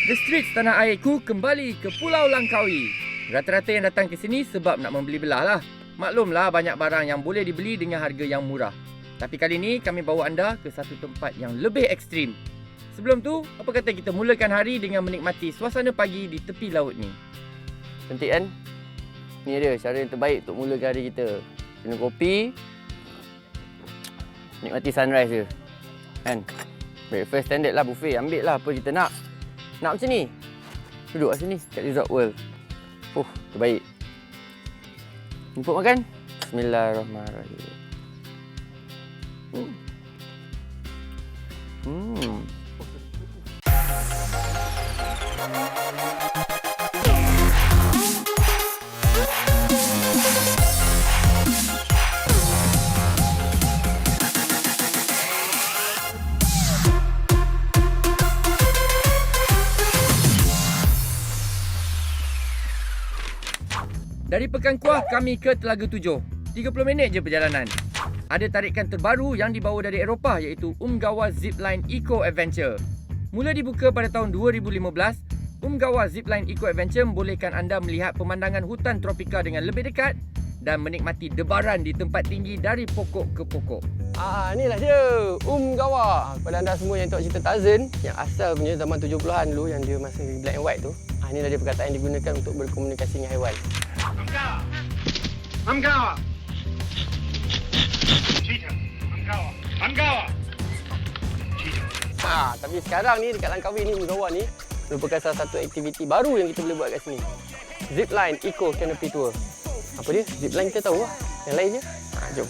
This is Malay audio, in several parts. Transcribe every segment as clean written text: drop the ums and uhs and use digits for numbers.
The Streets tanah airku kembali ke Pulau Langkawi. Rata-rata yang datang ke sini sebab nak membeli belah lah. Maklumlah banyak barang yang boleh dibeli dengan harga yang murah. Tapi kali ini kami bawa anda ke satu tempat yang lebih ekstrim. Sebelum tu, apa kata kita mulakan hari dengan menikmati suasana pagi di tepi laut ni. Cantik kan? Ni dia cara yang terbaik untuk mulakan hari kita. Minum kopi, nikmati sunrise je. Kan? Breakfast standard lah, buffet. Ambil lah apa kita nak. Nak macam ni. Duduk kat sini, kat Resort World. Terbaik. Jemput makan. Bismillahirrahmanirrahim. Dari Pekan Kuah kami ke Telaga Tujuh. 30 minit je perjalanan. Ada tarikan terbaru yang dibawa dari Eropah iaitu Umgawa Zipline Eco Adventure. Mula dibuka pada tahun 2015, Umgawa Zipline Eco Adventure membolehkan anda melihat pemandangan hutan tropika dengan lebih dekat dan menikmati debaran di tempat tinggi dari pokok ke pokok. Inilah dia Umgawa. Kepada anda semua yang tengok cerita Tarzan, yang asal punya zaman 70-an dulu, yang dia masih black and white tu. Inilah dia perkataan yang digunakan untuk berkomunikasi dengan haiwan. Umgawa. Cheetah. Umgawa. Cheetah. Tapi sekarang ni dekat Langkawi ni, Umgawa ni merupakan salah satu aktiviti baru yang kita boleh buat kat sini. Zipline Eco Canopy Tour. Apa dia? Zipline kita tahu lah. Yang lainnya? Jom.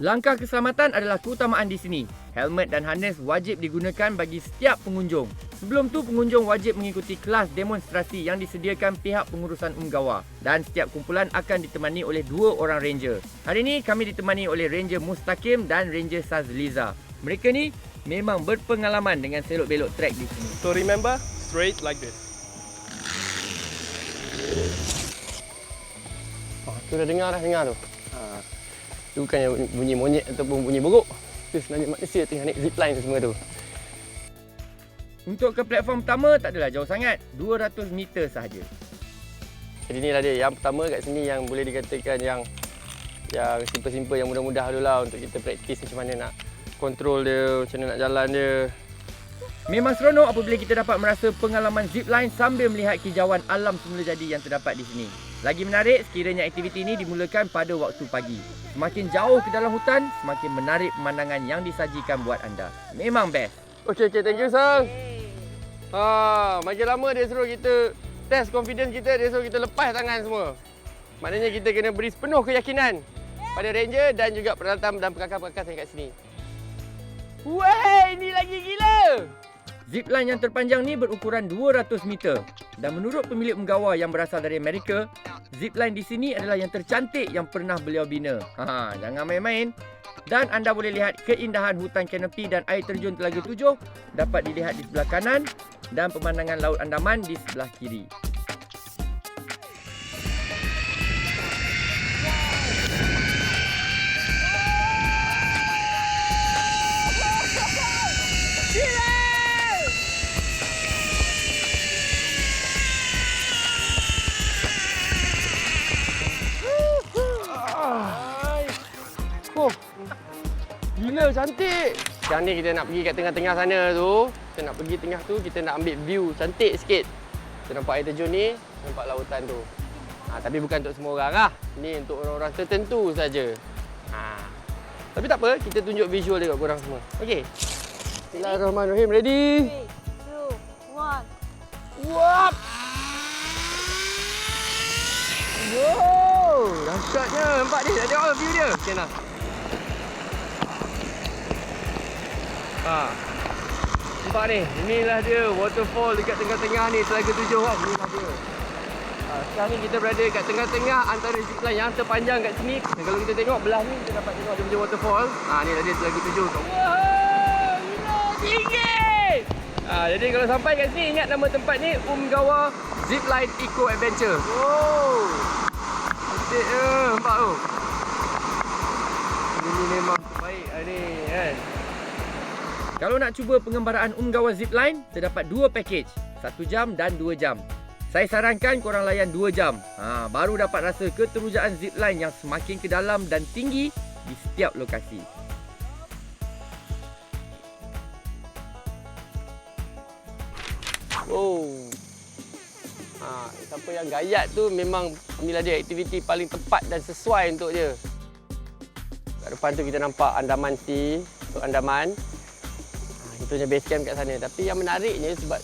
Langkah keselamatan adalah keutamaan di sini. Helmet dan harness wajib digunakan bagi setiap pengunjung. Sebelum tu, pengunjung wajib mengikuti kelas demonstrasi yang disediakan pihak pengurusan Umgawa. Dan setiap kumpulan akan ditemani oleh 2 orang ranger. Hari ini kami ditemani oleh Ranger Mustaqim dan Ranger Sazliza. Mereka ni memang berpengalaman dengan selok-belok trek di sini. So remember, straight like this. Tu dah dengar tu. Itu bukan bunyi monyet ataupun bunyi buruk. Itu sebenarnya manusia tengah naik zipline semua tu. Untuk ke platform pertama tak adalah jauh sangat, 200 meter sahaja. Jadi inilah dia yang pertama kat sini yang boleh dikatakan yang simple-simple, yang mudah-mudah dululah untuk kita praktis macam mana nak kontrol dia, macam mana nak jalan dia. Memang seronok apabila kita dapat merasa pengalaman zipline sambil melihat kejauhan alam semula jadi yang terdapat di sini. Lagi menarik sekiranya aktiviti ini dimulakan pada waktu pagi. Semakin jauh ke dalam hutan, semakin menarik pemandangan yang disajikan buat anda. Memang best. Okey, thank you sang. Makin lama dia suruh kita test confidence kita, dia suruh kita lepas tangan semua. Maknanya kita kena beri sepenuh keyakinan pada ranger dan juga penantang dan pekakar-pekakar yang kat sini. Weh, ini lagi gila! Zipline yang terpanjang ni berukuran 200 meter. Dan menurut pemilik Umgawa yang berasal dari Amerika, zipline di sini adalah yang tercantik yang pernah beliau bina. Jangan main-main. Dan anda boleh lihat keindahan hutan kanopi dan air terjun Telaga Tujuh dapat dilihat di sebelah kanan dan pemandangan Laut Andaman di sebelah kiri. Gila, cantik. Sekarang ni kita nak pergi kat tengah-tengah sana tu. Kita nak pergi tengah tu, kita nak ambil view cantik sikit. Kita nampak air terjun ni, nampak lautan tu. Tapi bukan untuk semua orang lah. Ni untuk orang-orang tertentu saja. Tapi tak apa, kita tunjuk visual dekat korang semua. Okey. Bismillahirrahmanirrahim. Ready? 3, 2, 1. Wap! Wow! Dahsyatnya. Nampak dia? Dah tengok view dia? Okay, nah. Nampak ni, inilah dia waterfall dekat tengah-tengah ni Telaga Tujuh kan. Inilah dia. Sekarang ni kita berada kat tengah-tengah antara zipline yang terpanjang kat sini. Dan kalau kita tengok belah ni, kita dapat tengok dia punya waterfall. Inilah dia Telaga Tujuh tu. Wow, gila tinggi! Jadi kalau sampai kat sini, ingat nama tempat ni Umgawa Zipline Eco Adventure. Wow, cantik je. Nampak tu. Ini memang baik ni kan. Kalau nak cuba pengembaraan Umgawa Zipline, terdapat 2 pakej, 1 jam dan 2 jam. Saya sarankan korang layan 2 jam. Baru dapat rasa keterujaan zipline yang semakin ke dalam dan tinggi di setiap lokasi. Oh. Siapa yang gayat tu memang inilah dia aktiviti paling tepat dan sesuai untuk dia. Kat depan tu kita nampak Andaman Sea, untuk Andaman. Itu je base camp kat sana. Tapi yang menariknya sebab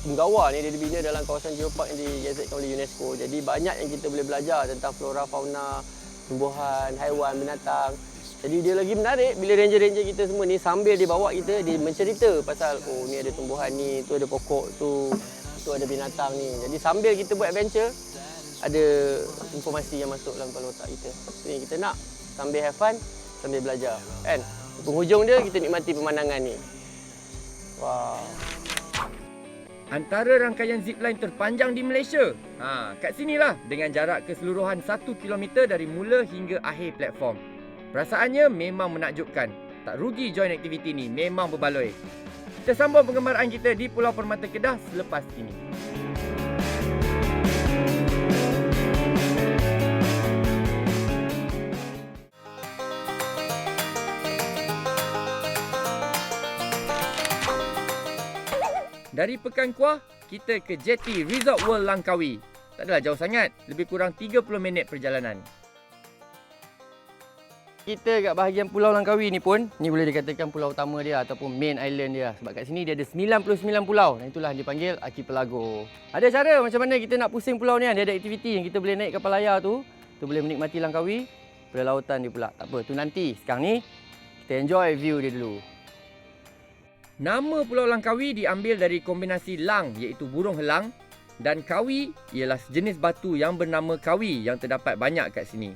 Umgawa ni dia dibina dalam kawasan geopark yang digazetkan oleh UNESCO. Jadi banyak yang kita boleh belajar tentang flora, fauna, tumbuhan, haiwan, binatang. Jadi dia lagi menarik bila ranger-ranger kita semua ni sambil dia bawa kita, dia mencerita pasal ni ada tumbuhan ni, tu ada pokok tu ada binatang ni. Jadi sambil kita buat adventure, ada informasi yang masuk dalam kepala otak kita. Ni kita nak sambil have fun, sambil belajar. Kan? Penghujung dia kita nikmati pemandangan ni. Wow. Antara rangkaian zipline terpanjang di Malaysia. Kat sinilah dengan jarak keseluruhan 1 km dari mula hingga akhir platform. Perasaannya memang menakjubkan. Tak rugi join aktiviti ni, memang berbaloi. Kita sambung pengembaraan kita di Pulau Permata Kedah selepas ini. Dari Pekan Kuah, kita ke Jetty Resort World Langkawi. Tak adalah jauh sangat, lebih kurang 30 minit perjalanan. Kita kat bahagian Pulau Langkawi ni pun, ni boleh dikatakan pulau utama dia ataupun main island dia. Sebab kat sini dia ada 99 pulau dan itulah dipanggil Archipelago. Ada cara macam mana kita nak pusing pulau ni kan? Dia ada aktiviti yang kita boleh naik kapal layar tu. Kita boleh menikmati Langkawi, pada lautan dia pula. Tak apa, tu nanti. Sekarang ni, kita enjoy view dia dulu. Nama Pulau Langkawi diambil dari kombinasi lang iaitu burung helang dan kawi ialah sejenis batu yang bernama kawi yang terdapat banyak kat sini.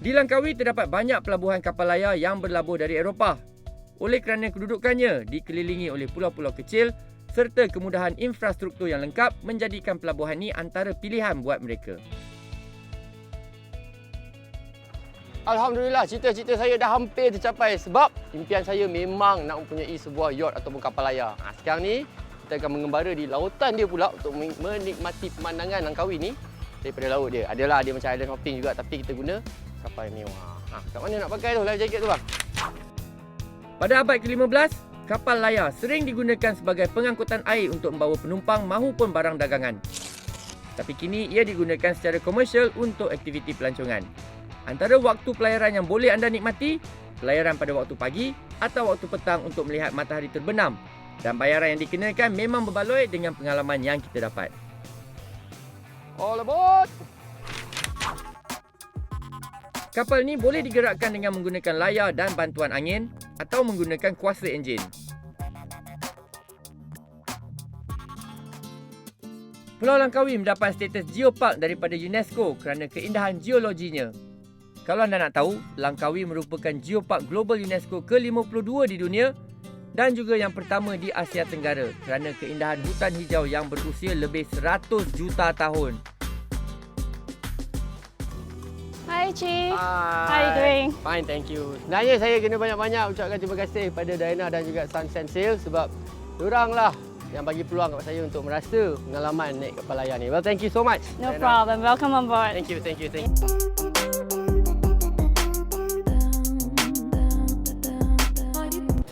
Di Langkawi terdapat banyak pelabuhan kapal layar yang berlabuh dari Eropah. Oleh kerana kedudukannya dikelilingi oleh pulau-pulau kecil serta kemudahan infrastruktur yang lengkap menjadikan pelabuhan ini antara pilihan buat mereka. Alhamdulillah, cita-cita saya dah hampir tercapai sebab impian saya memang nak mempunyai sebuah yacht ataupun kapal layar. Sekarang ni, kita akan mengembara di lautan dia pula untuk menikmati pemandangan Langkawi ni daripada laut dia. Adalah dia macam island hopping juga tapi kita guna kapal mewah. Kat mana nak pakai tu life jacket tu bang? Pada abad ke-15, kapal layar sering digunakan sebagai pengangkutan air untuk membawa penumpang mahupun barang dagangan. Tapi kini ia digunakan secara komersial untuk aktiviti pelancongan. Antara waktu pelayaran yang boleh anda nikmati, pelayaran pada waktu pagi atau waktu petang untuk melihat matahari terbenam. Dan bayaran yang dikenakan memang berbaloi dengan pengalaman yang kita dapat. All aboard! Kapal ni boleh digerakkan dengan menggunakan layar dan bantuan angin atau menggunakan kuasa enjin. Pulau Langkawi mendapat status geopark daripada UNESCO kerana keindahan geologinya. Kalau anda nak tahu, Langkawi merupakan geopark global UNESCO ke-52 di dunia dan juga yang pertama di Asia Tenggara kerana keindahan hutan hijau yang berusia lebih 100 juta tahun. Hi, Chief. Hi. How are you doing? Fine, thank you. Sebenarnya saya kena banyak-banyak ucapkan terima kasih kepada Diana dan juga Sunset Sail sebab diorang lah yang bagi peluang kepada saya untuk merasa pengalaman naik kapal layar ni. Well, thank you so much. No Diana. problem. Welcome on board. Thank you.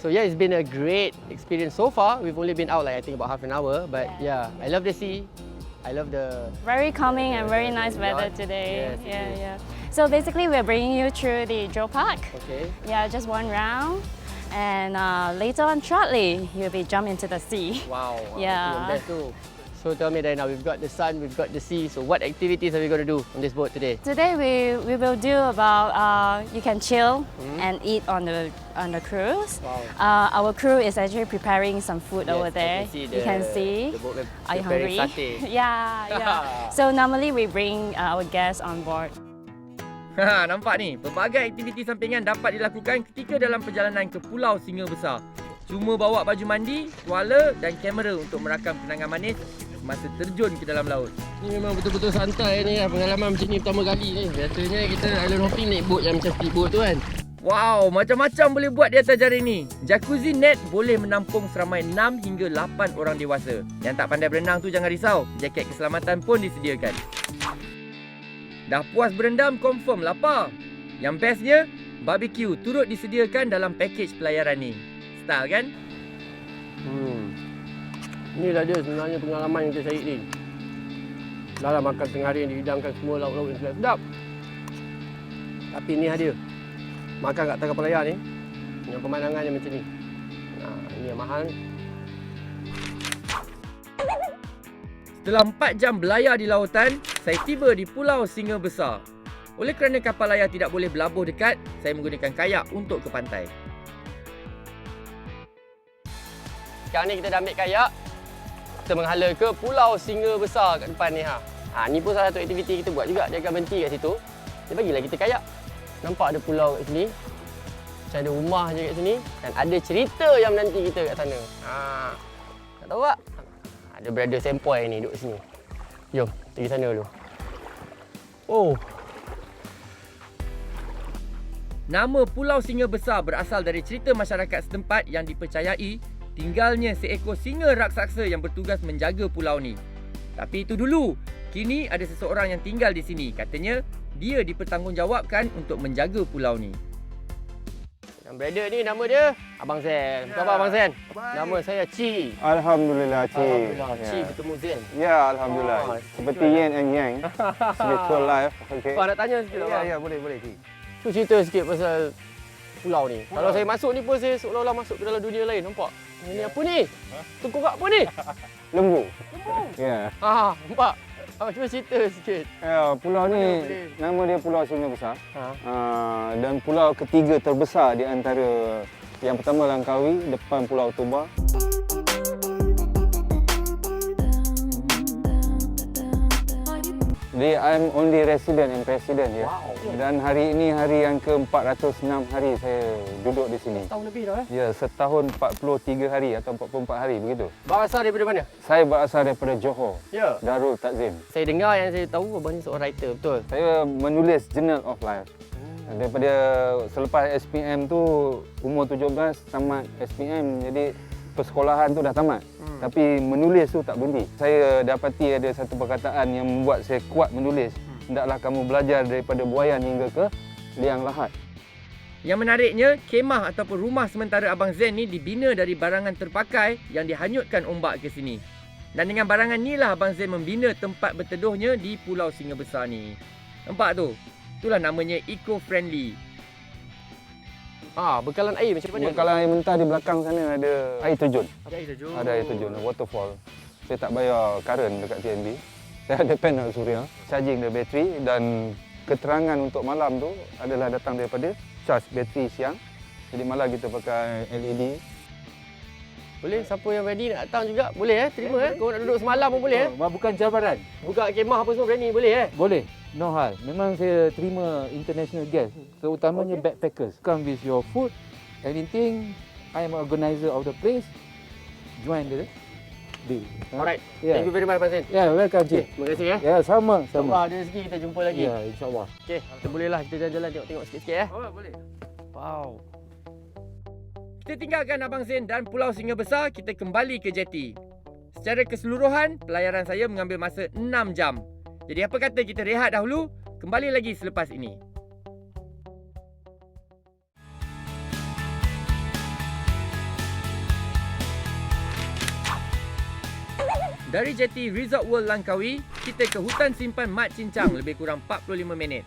So yeah, it's been a great experience so far. We've only been out like I think about half an hour, but yeah, I love the sea. I love the Very calming and very nice weather yacht. today. Yes, it is. So basically, we're bringing you through the geopark. Okay. Yeah, just one round. And later on, shortly, you'll be jumped into the sea. Wow. Yeah. That's too. So tell me Diana, we've got the sun, we've got the sea. So what activities are we going to do on this boat today? Today we will do about you can chill and eat on the cruise. Wow. Our crew is actually preparing some food Yes, over there. You can see. The boat Are you preparing hungry? satay. Yeah. So normally we bring our guests on board. Nampak ni, pelbagai aktiviti sampingan dapat dilakukan ketika dalam perjalanan ke Pulau Singa Besar. Cuma bawa baju mandi, tuala dan kamera untuk merakam kenangan manis masa terjun ke dalam laut. Ni memang betul-betul santai ni, pengalaman macam ni pertama kali ni. Biasanya kita island hopping naik boat yang macam speedboat tu kan. Wow, macam-macam boleh buat di atas jaring ni. Jacuzzi net boleh menampung seramai 6 hingga 8 orang dewasa. Yang tak pandai berenang tu jangan risau, jaket keselamatan pun disediakan. Dah puas berendam, confirm lapar. Yang bestnya, barbecue turut disediakan dalam pakej pelayaran ni. Style kan? Inilah dia sebenarnya pengalaman yang kita cari ni. Dah lah makan tengah hari yang dihidangkan semua lauk-lauk yang sedap. Tapi ni dia. Makan kat tengah pelayar ni, dengan pemandangan yang macam ni. Ini yang mahal. Setelah 4 jam berlayar di lautan, saya tiba di Pulau Singa Besar. Oleh kerana kapal layar tidak boleh berlabuh dekat, saya menggunakan kayak untuk ke pantai. Sekarang ni kita dah ambil kayak. Kita menghala ke Pulau Singa Besar kat depan ni. Ni pun salah satu aktiviti kita buat juga. Dia akan berhenti kat situ. Dia bagilah kita kayak. Nampak ada pulau kat sini. Macam ada rumah je kat sini. Dan ada cerita yang menanti kita kat sana. Tak tahu tak? Ada brother sempoi ni duduk sini. Jom, pergi sana dulu. Oh. Nama Pulau Singa Besar berasal dari cerita masyarakat setempat yang dipercayai tinggalnya seekor singa raksasa yang bertugas menjaga pulau ni. Tapi itu dulu. Kini ada seseorang yang tinggal di sini. Katanya dia dipertanggungjawabkan untuk menjaga pulau ni. Yang brother ni nama dia Abang Zen. Apa khabar Abang Zen? Nama saya Ci. Alhamdulillah, Cik. Alhamdulillah, Ci bertemu Zen. Ya, Alhamdulillah. Seperti yin and yang. Spiritual life. Okay. Nak tanya sikit tak, Abang? Ya, boleh, Cik. Tu cerita sikit pasal pulau ni. Kalau saya masuk ni pun saya seolah-olah masuk ke dalam dunia lain. Nampak? Ini apa ni? Tengkorak apa ni? Lembu. Ya. Nampak? Cuba cerita sikit. Ya, pulau ni nama dia Pulau Singa Besar. Ha. Dan pulau ketiga terbesar di antara yang pertama Langkawi, depan Pulau Toba. Jadi I'm only resident and president ya. Wow. Dan hari ini hari yang ke-406 hari saya duduk di sini. Tahun lebih dah Ya, setahun 43 hari atau 44 hari begitu. Berasal daripada mana? Saya berasal daripada Johor, Ya. Darul Takzim. Saya dengar yang saya tahu Abang ni seorang writer, betul? Saya menulis Journal of Life. Daripada selepas SPM tu umur 17 tamat SPM, jadi persekolahan tu dah tamat. Tapi menulis tu tak berhenti. Saya dapati ada satu perkataan yang membuat saya kuat menulis. Hendaklah kamu belajar daripada buayan hingga ke liang lahat. Yang menariknya, kemah ataupun rumah sementara Abang Zen ni dibina dari barangan terpakai yang dihanyutkan ombak ke sini. Dan dengan barangan ni lah Abang Zen membina tempat berteduhnya di Pulau Singa Besar ni. Nampak tu? Itulah namanya eco-friendly. Bekalan air macam mana? Bekalan air mentah di belakang sana ada air terjun. Ada air terjun. Ada air terjun, waterfall. Saya tak bayar current dekat TNB. Saya ada panel suria, charging the bateri dan keterangan untuk malam tu adalah datang daripada charge bateri siang. Jadi malam kita pakai LED. Boleh, siapa yang ready nak datang juga boleh terima Kau nak duduk semalam pun boleh Bukan cabaran. Buka kemah apa semua berani boleh Boleh. No hal. Memang saya terima international guest. Terutamanya backpackers. Come with your food, anything. I am organizer of the place. Join the deal. Alright. Yeah. Thank you very much Abang Zen. Ya, welcome Cik. Terima kasih Ya, sama. InsyaAllah ada rezeki kita jumpa lagi. Ya, insyaAllah. Okey, kita bolehlah kita jalan-jalan tengok sikit-sikit Boleh. Wow. Kita tinggalkan Abang Zen dan Pulau Singa Besar, kita kembali ke jeti. Secara keseluruhan, pelayaran saya mengambil masa 6 jam. Jadi apa kata kita rehat dahulu, kembali lagi selepas ini. Dari jeti Resort World Langkawi, kita ke hutan simpan Mat Cincang lebih kurang 45 minit.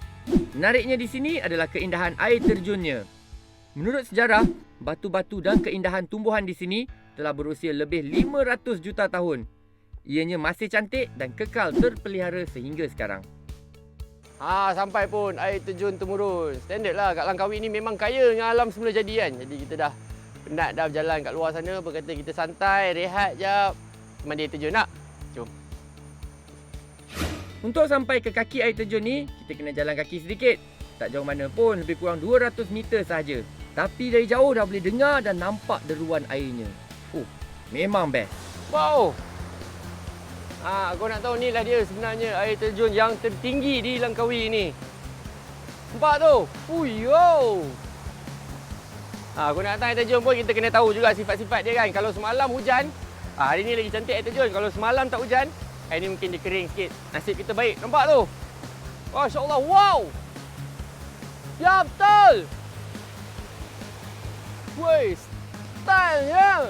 Menariknya di sini adalah keindahan air terjunnya. Menurut sejarah, batu-batu dan keindahan tumbuhan di sini telah berusia lebih 500 juta tahun. Ianya masih cantik dan kekal terpelihara sehingga sekarang. Sampai pun air terjun temurun. Standard lah kat Langkawi ni memang kaya dengan alam semula jadi kan. Jadi kita dah penat dah berjalan kat luar sana, berkata kita santai, rehat jap. Mandi air terjun nak? Jom. Untuk sampai ke kaki air terjun ni, kita kena jalan kaki sedikit. Tak jauh mana pun, lebih kurang 200 meter sahaja. Tapi dari jauh dah boleh dengar dan nampak deruan airnya. Memang best. Wow. Kau nak tahu ni lah dia sebenarnya air terjun yang tertinggi di Langkawi ni. Nampak tu? Yo. Kau nak datang air terjun pun kita kena tahu juga sifat-sifat dia kan. Kalau semalam hujan, hari ni lagi cantik air terjun. Kalau semalam tak hujan, hari ni mungkin dia kering sikit. Nasib kita baik. Nampak tu? Masya Allah. Wow. Ya betul. Woi, stylenya.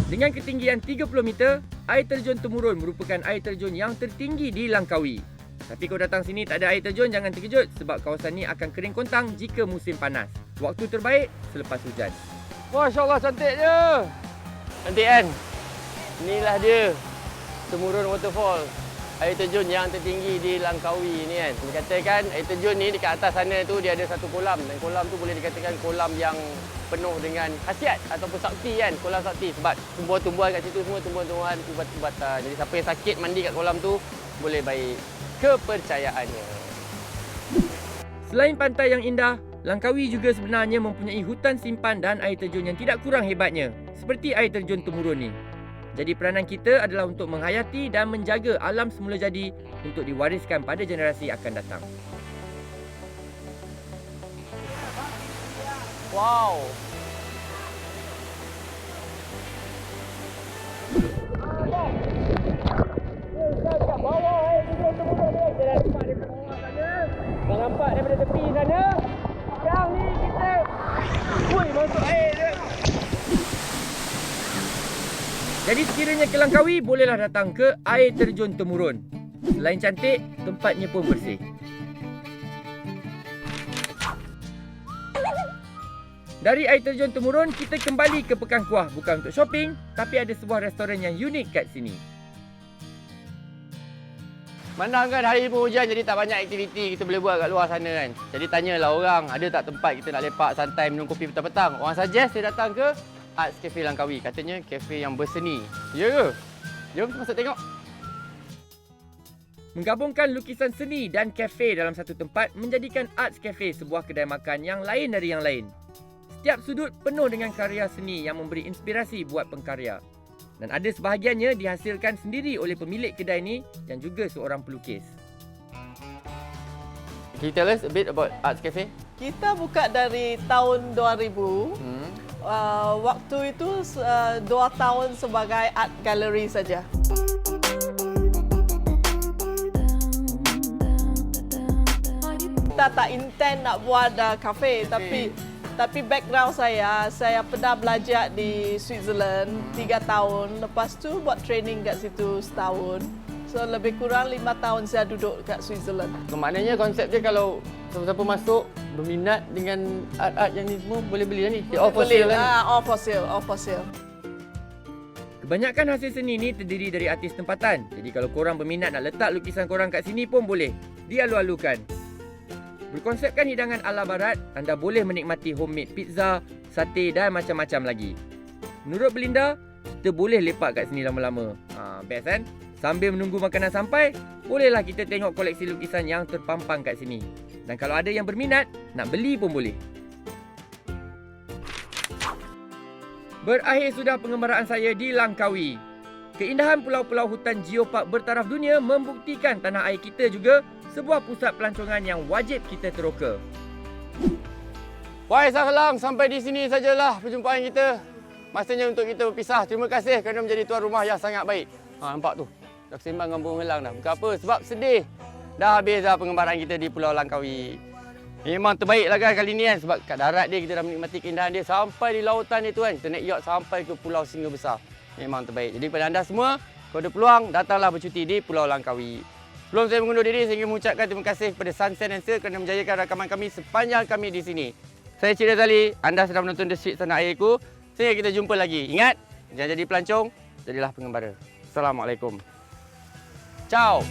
Dengan ketinggian 30 meter, air terjun Temurun merupakan air terjun yang tertinggi di Langkawi. Tapi kau datang sini tak ada air terjun, jangan terkejut sebab kawasan ni akan kering kontang jika musim panas. Waktu terbaik selepas hujan. Masya Allah, cantiknya. Cantik kan? Inilah dia, Temurun Waterfall. Air terjun yang tertinggi di Langkawi ni kan. Dikatakan air terjun ni dekat atas sana tu dia ada satu kolam. Dan kolam tu boleh dikatakan kolam yang penuh dengan khasiat ataupun sakti kan. Kolam sakti sebab tumbuhan-tumbuhan kat situ semua tumbuhan-tumbuhan ubat-ubatan. Jadi siapa yang sakit mandi kat kolam tu boleh baik. Kepercayaannya. Selain pantai yang indah, Langkawi juga sebenarnya mempunyai hutan simpan dan air terjun yang tidak kurang hebatnya. Seperti air terjun Temurun ni. Jadi peranan kita adalah untuk menghayati dan menjaga alam semula jadi untuk diwariskan pada generasi akan datang. Wow. Dah nampak daripada tepi sana. Sekarang ni kita masuk air je. Jadi sekiranya ke Langkawi, bolehlah datang ke air terjun Temurun. Selain cantik, tempatnya pun bersih. Dari air terjun Temurun, kita kembali ke Pekan Kuah. Bukan untuk shopping, tapi ada sebuah restoran yang unik kat sini. Mandang kan hari pun hujan jadi tak banyak aktiviti kita boleh buat kat luar sana kan. Jadi tanyalah orang, ada tak tempat kita nak lepak santai minum kopi petang-petang. Orang suggest saya datang ke Arts Cafe Langkawi. Katanya kafe yang berseni. Ya ke? Jom kita masuk tengok. Menggabungkan lukisan seni dan kafe dalam satu tempat menjadikan Arts Cafe sebuah kedai makan yang lain dari yang lain. Setiap sudut penuh dengan karya seni yang memberi inspirasi buat pengkarya. Dan ada sebahagiannya dihasilkan sendiri oleh pemilik kedai ni yang juga seorang pelukis. Can you tell us a bit about Arts Cafe? Kita buka dari tahun 2000. Waktu itu 2 tahun sebagai art gallery saja. Kita tak intend nak buat kafe, tapi background saya pernah belajar di Switzerland 3 tahun. Lepas tu buat training kat situ setahun. So lebih kurang 5 tahun saya duduk kat Switzerland. So, maknanya konsep dia kalau siapa-siapa masuk berminat dengan art-art yang ni semua boleh beli lah ni. All for sale kan? All for sale. Kebanyakan hasil seni ni terdiri dari artis tempatan. Jadi kalau korang berminat nak letak lukisan korang kat sini pun boleh. Dialu-alukan. Berkonsepkan hidangan ala barat, anda boleh menikmati homemade pizza, sate dan macam-macam lagi. Menurut Belinda, kita boleh lepak kat sini lama-lama. Best kan? Sambil menunggu makanan sampai, bolehlah kita tengok koleksi lukisan yang terpampang kat sini. Dan kalau ada yang berminat, nak beli pun boleh. Berakhir sudah pengembaraan saya di Langkawi. Keindahan pulau-pulau hutan geopark bertaraf dunia membuktikan tanah air kita juga sebuah pusat pelancongan yang wajib kita teroka. Wahai Sahalang, sampai di sini sajalah perjumpaan kita. Masanya untuk kita berpisah. Terima kasih kerana menjadi tuan rumah yang sangat baik. Nampak tu? Dah sembang dengan burung elang dah. Bukan apa, sebab sedih. Dah habis dah pengembaraan kita di Pulau Langkawi. Memang terbaik lah kan kali ni kan. Sebab kat darat dia kita dah menikmati keindahan dia. Sampai di lautan dia tu kan. Kita naik yacht sampai ke Pulau Singa Besar. Memang terbaik. Jadi kepada anda semua, kalau ada peluang, datanglah bercuti di Pulau Langkawi. Sebelum saya mengundur diri, saya ingin mengucapkan terima kasih kepada Sunset and Sir kerana menjayakan rakaman kami sepanjang kami di sini. Saya Cik Razali, anda sedang menonton The Street Tanah Airku. Sehingga kita jumpa lagi. Ingat, jangan jadi pelancong, jadilah pengembara. Assalamualaikum. Ciao.